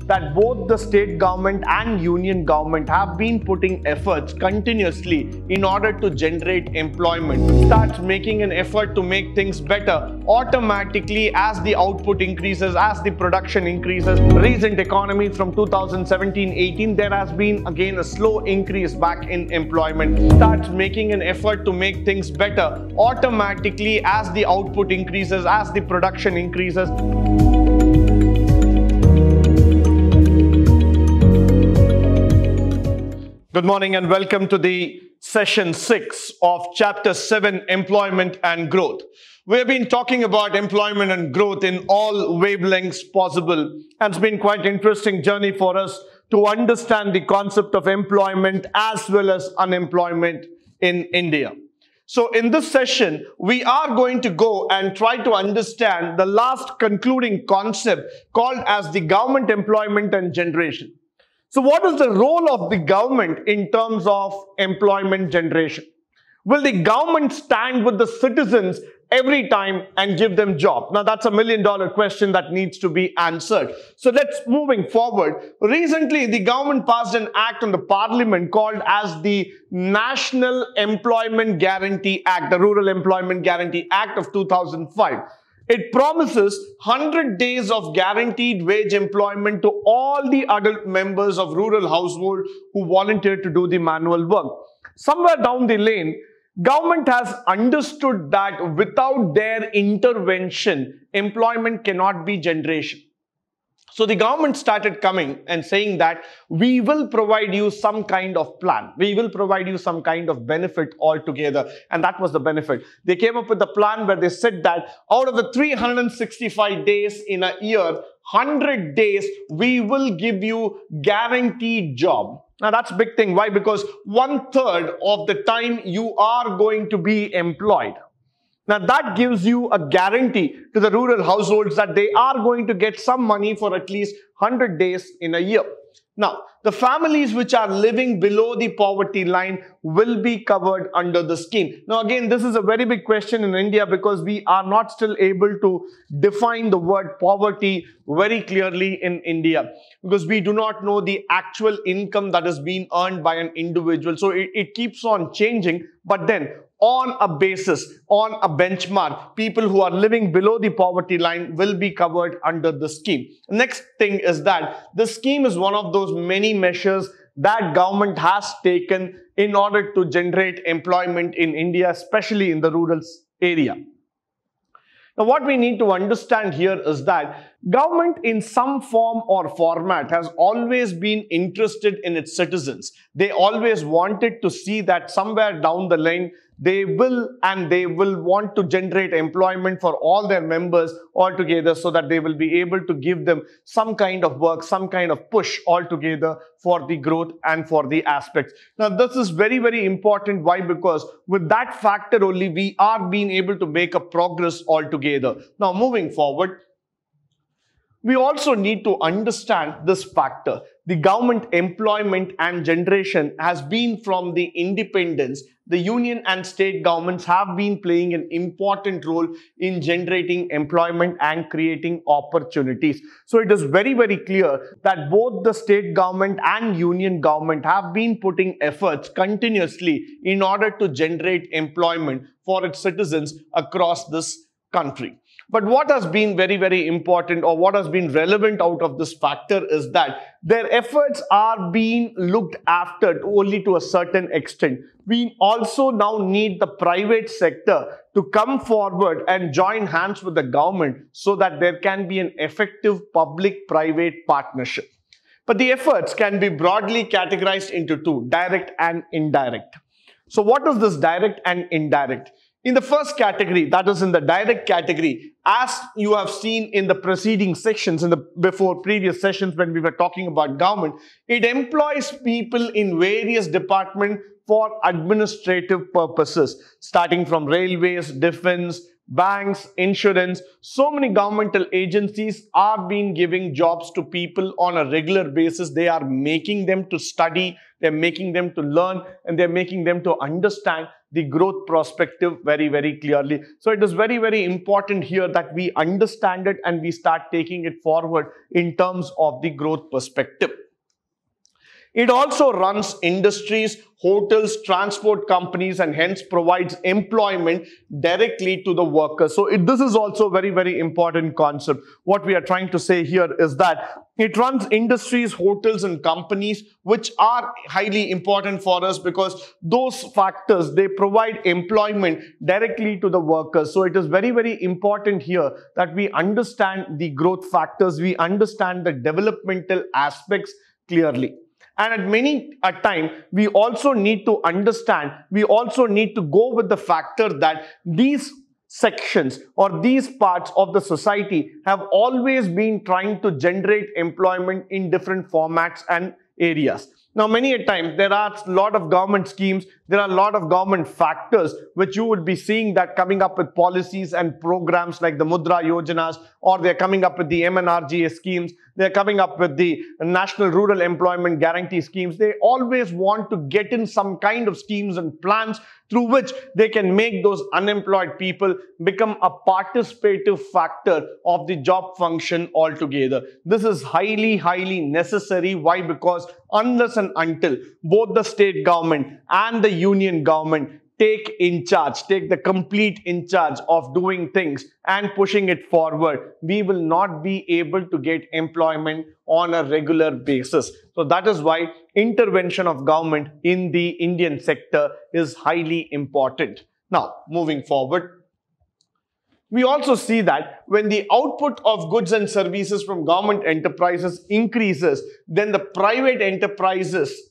that both the state government and union government have been putting efforts continuously in order to generate employment. Starts making an effort to make things better automatically as the output increases, as the production increases. Recent economy from 2017-18, there has been again a slow increase back in employment. Starts making an effort to make things better automatically as the output increases, as the production increases. Good morning and welcome to the session 6 of chapter 7, Employment and Growth. We have been talking about employment and growth in all wavelengths possible, and it's been quite an interesting journey for us to understand the concept of employment as well as unemployment in India. So in this session, we are going to go and try to understand the last concluding concept called as the government employment and generation. So what is the role of the government in terms of employment generation? Will the government stand with the citizens every time and give them job? Now that's a million-dollar question that needs to be answered. So let's moving forward. Recently, the government passed an act on the parliament called as the National Employment Guarantee Act, the Rural Employment Guarantee Act of 2005. It promises 100 days of guaranteed wage employment to all the adult members of rural household who volunteer to do the manual work. Somewhere down the lane, government has understood that without their intervention, employment cannot be generation. So the government started coming and saying that we will provide you some kind of plan. We will provide you some kind of benefit altogether. And that was the benefit. They came up with a plan where they said that out of the 365 days in a year, 100 days, we will give you guaranteed job. Now that's a big thing. Why? Because 1/3 of the time you are going to be employed. Now that gives you a guarantee to the rural households that they are going to get some money for at least 100 days in a year. Now, the families which are living below the poverty line will be covered under the scheme. Now again, this is a very big question in India because we are not still able to define the word poverty very clearly in India because we do not know the actual income that is being earned by an individual. So it keeps on changing, but then on a basis, on a benchmark, people who are living below the poverty line will be covered under the scheme. Next thing is that the scheme is one of those many measures that government has taken in order to generate employment in India, especially in the rural area. Now, what we need to understand here is that government in some form or format has always been interested in its citizens. They always wanted to see that somewhere down the line, they will want to generate employment for all their members altogether so that they will be able to give them some kind of work, some kind of push altogether for the growth and for the aspects. Now, this is very, very important. Why? Because with that factor only, we are being able to make a progress altogether. Now, moving forward, we also need to understand this factor. The government employment and generation has been from the independence. The union and state governments have been playing an important role in generating employment and creating opportunities. So it is very, very clear that both the state government and union government have been putting efforts continuously in order to generate employment for its citizens across this country. But what has been very, very important or what has been relevant out of this factor is that their efforts are being looked after only to a certain extent. We also now need the private sector to come forward and join hands with the government so that there can be an effective public-private partnership. But the efforts can be broadly categorized into two, direct and indirect. So what is this direct and indirect? In the first category, that is in the direct category, as you have seen in the preceding sections, in the previous sessions when we were talking about government, it employs people in various departments for administrative purposes, starting from railways, defense, banks, insurance, so many governmental agencies are being giving jobs to people on a regular basis. They are making them to study, they're making them to learn, and they're making them to understand the growth perspective very, very clearly. So it is very, very important here that we understand it and we start taking it forward in terms of the growth perspective. It also runs industries, hotels, transport companies, and hence provides employment directly to the workers. So this is also a very, very important concept. What we are trying to say here is that it runs industries, hotels, and companies, which are highly important for us because those factors, they provide employment directly to the workers. So it is very, very important here that we understand the growth factors, we understand the developmental aspects clearly. And at many a time, we also need to understand, we also need to go with the factor that these sections or these parts of the society have always been trying to generate employment in different formats and areas. Now, many a time, there are a lot of government schemes, there are a lot of government factors which you would be seeing that coming up with policies and programs like the Mudra Yojanas, or they're coming up with the MNRGA schemes, they're coming up with the National Rural Employment Guarantee schemes. They always want to get in some kind of schemes and plans through which they can make those unemployed people become a participative factor of the job function altogether. This is highly, highly necessary. Why? Because unless and until both the state government and the union government take in charge, take the complete in charge of doing things and pushing it forward, we will not be able to get employment on a regular basis. So that is why intervention of government in the Indian sector is highly important. Now, moving forward, we also see that when the output of goods and services from government enterprises increases, then the private enterprises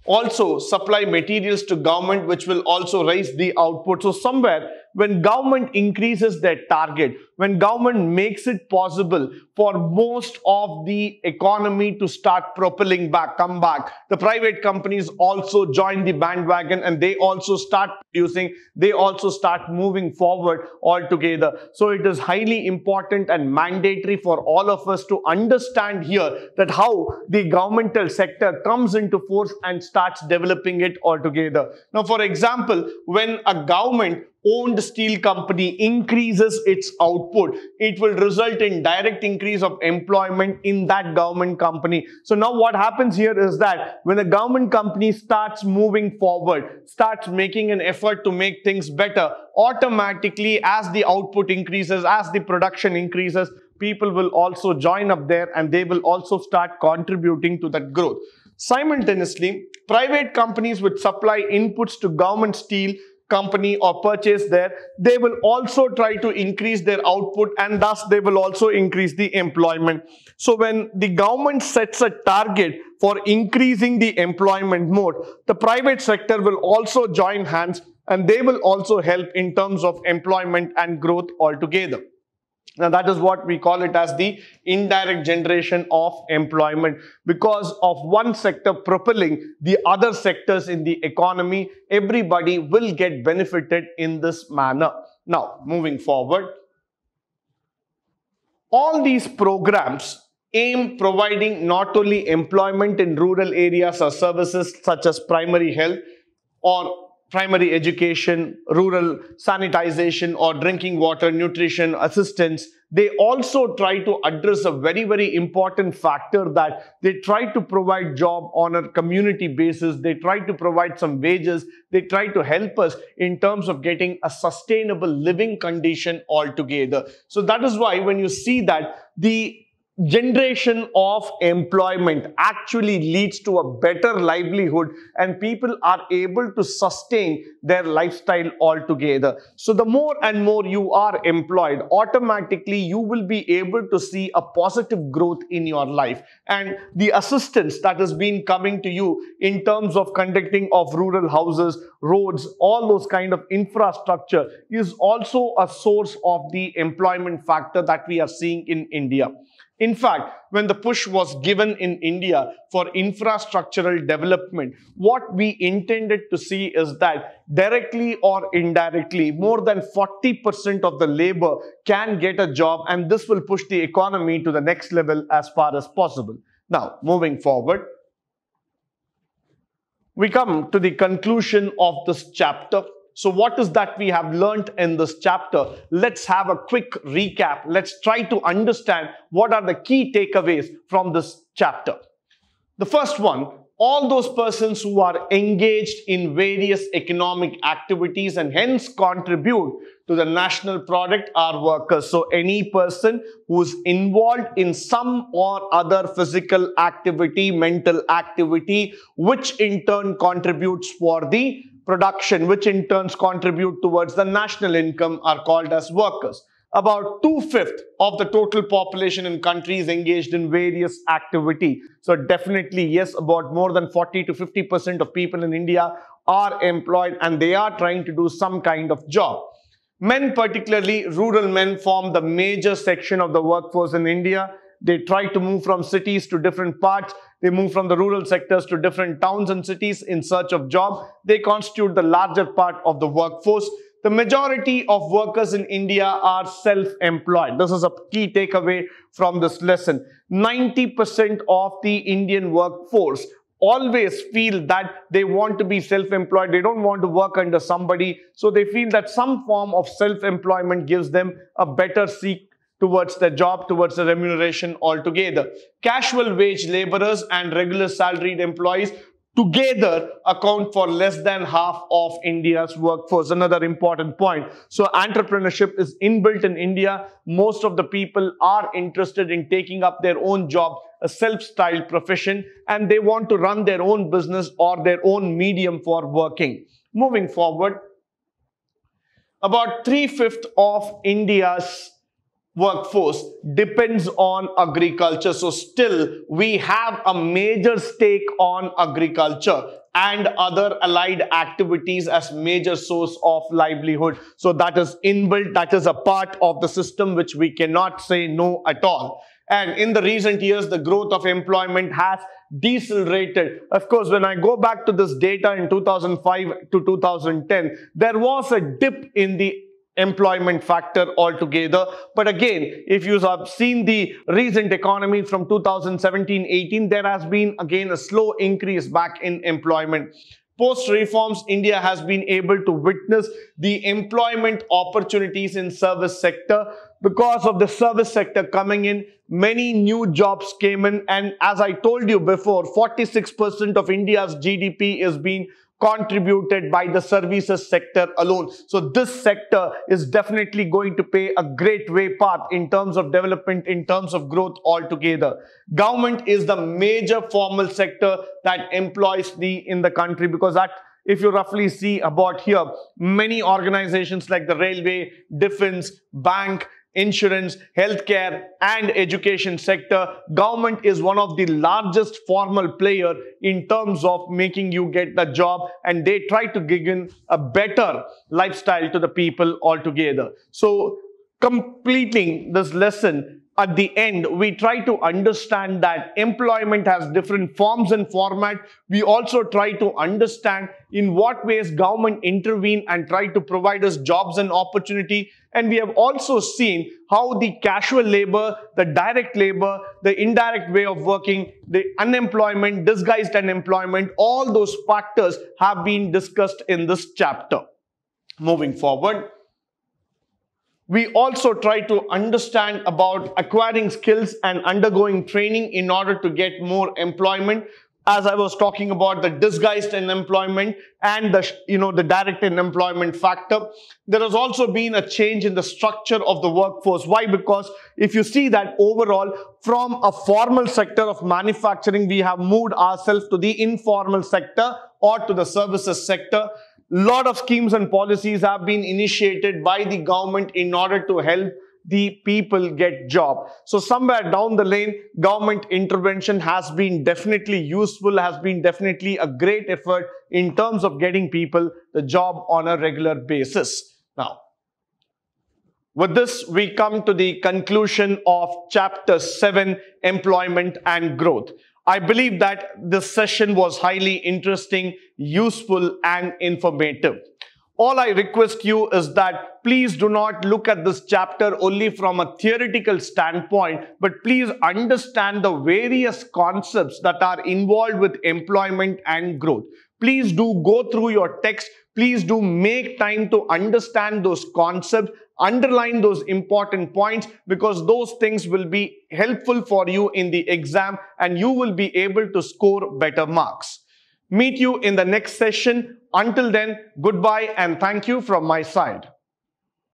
also supply materials to government, which will also raise the output. So somewhere when government increases their target, when government makes it possible for most of the economy to start propelling back, come back, the private companies also join the bandwagon and they also start producing, they also start moving forward altogether. So it is highly important and mandatory for all of us to understand here that how the governmental sector comes into force and starts developing it altogether. Now, for example, when a government owned steel company increases its output, it will result in direct increase of employment in that government company. So now what happens here is that when the government company starts moving forward, starts making an effort to make things better, automatically as the output increases, as the production increases, people will also join up there and they will also start contributing to that growth. Simultaneously, private companies which supply inputs to government steel company or purchase there, they will also try to increase their output and thus they will also increase the employment. So when the government sets a target for increasing the employment more, the private sector will also join hands and they will also help in terms of employment and growth altogether. Now that is what we call it as the indirect generation of employment. Because of one sector propelling the other sectors in the economy, everybody will get benefited in this manner. Now, moving forward, all these programs aim providing not only employment in rural areas or services such as primary health or primary education, rural sanitization or drinking water, nutrition, assistance. They also try to address a very, very important factor that they try to provide job on a community basis. They try to provide some wages. They try to help us in terms of getting a sustainable living condition altogether. So that is why when you see that the generation of employment actually leads to a better livelihood and people are able to sustain their lifestyle altogether. So the more and more you are employed, automatically you will be able to see a positive growth in your life, and the assistance that has been coming to you in terms of conducting of rural houses, roads, all those kind of infrastructure is also a source of the employment factor that we are seeing in India. In fact, when the push was given in India for infrastructural development, what we intended to see is that directly or indirectly, more than 40% of the labor can get a job, and this will push the economy to the next level as far as possible. Now, moving forward, we come to the conclusion of this chapter. So what is that we have learnt in this chapter? Let's have a quick recap. Let's try to understand what are the key takeaways from this chapter. The first one, all those persons who are engaged in various economic activities and hence contribute to the national product are workers. So any person who is involved in some or other physical activity, mental activity, which in turn contributes for the production, which in turns contribute towards the national income, are called as workers. About 2/5 of the total population in countries engaged in various activity. So definitely, yes, about more than 40 to 50% of people in India are employed and they are trying to do some kind of job. Men, particularly rural men, form the major section of the workforce in India. They try to move from cities to different parts. They move from the rural sectors to different towns and cities in search of job. They constitute the larger part of the workforce. The majority of workers in India are self-employed. This is a key takeaway from this lesson. 90% of the Indian workforce always feel that they want to be self-employed. They don't want to work under somebody. So they feel that some form of self-employment gives them a better seek towards the job, towards the remuneration altogether. Casual wage laborers and regular salaried employees together account for less than half of India's workforce. Another important point. So entrepreneurship is inbuilt in India. Most of the people are interested in taking up their own job, a self-styled profession, and they want to run their own business or their own medium for working. Moving forward, about 3/5 of India's workforce depends on agriculture. So still we have a major stake on agriculture and other allied activities as major source of livelihood. So that is inbuilt, that is a part of the system which we cannot say no at all. And in the recent years, the growth of employment has decelerated. Of course, when I go back to this data in 2005 to 2010, there was a dip in the employment factor altogether. But again, if you have seen the recent economy from 2017-18, there has been again a slow increase back in employment. Post-reforms, India has been able to witness the employment opportunities in service sector. Because of the service sector coming in, many new jobs came in, and as I told you before, 46% of India's GDP is being contributed by the services sector alone. So this sector is definitely going to play a great way part in terms of development, in terms of growth altogether. Government is the major formal sector that employs in the country, because that, if you roughly see about here, many organizations like the railway, defense, bank, insurance, healthcare and education sector, government is one of the largest formal player in terms of making you get the job, and they try to give in a better lifestyle to the people altogether. So completing this lesson, at the end, we try to understand that employment has different forms and format. We also try to understand in what ways government intervene and try to provide us jobs and opportunity. And we have also seen how the casual labor, the direct labor, the indirect way of working, the unemployment, disguised unemployment, all those factors have been discussed in this chapter. Moving forward, we also try to understand about acquiring skills and undergoing training in order to get more employment. As I was talking about the disguised unemployment and the direct unemployment factor, there has also been a change in the structure of the workforce. Why? Because if you see that overall, from a formal sector of manufacturing, we have moved ourselves to the informal sector or to the services sector. Lot of schemes and policies have been initiated by the government in order to help the people get job. So somewhere down the lane, government intervention has been definitely useful, has been definitely a great effort in terms of getting people the job on a regular basis. Now, With this, we come to the conclusion of Chapter 7, Employment and Growth. I believe that this session was highly interesting, useful, and informative. All I request you is that please do not look at this chapter only from a theoretical standpoint, but please understand the various concepts that are involved with employment and growth. Please do go through your text. Please do make time to understand those concepts, underline those important points, because those things will be helpful for you in the exam and you will be able to score better marks. Meet you in the next session. Until then, goodbye and thank you from my side.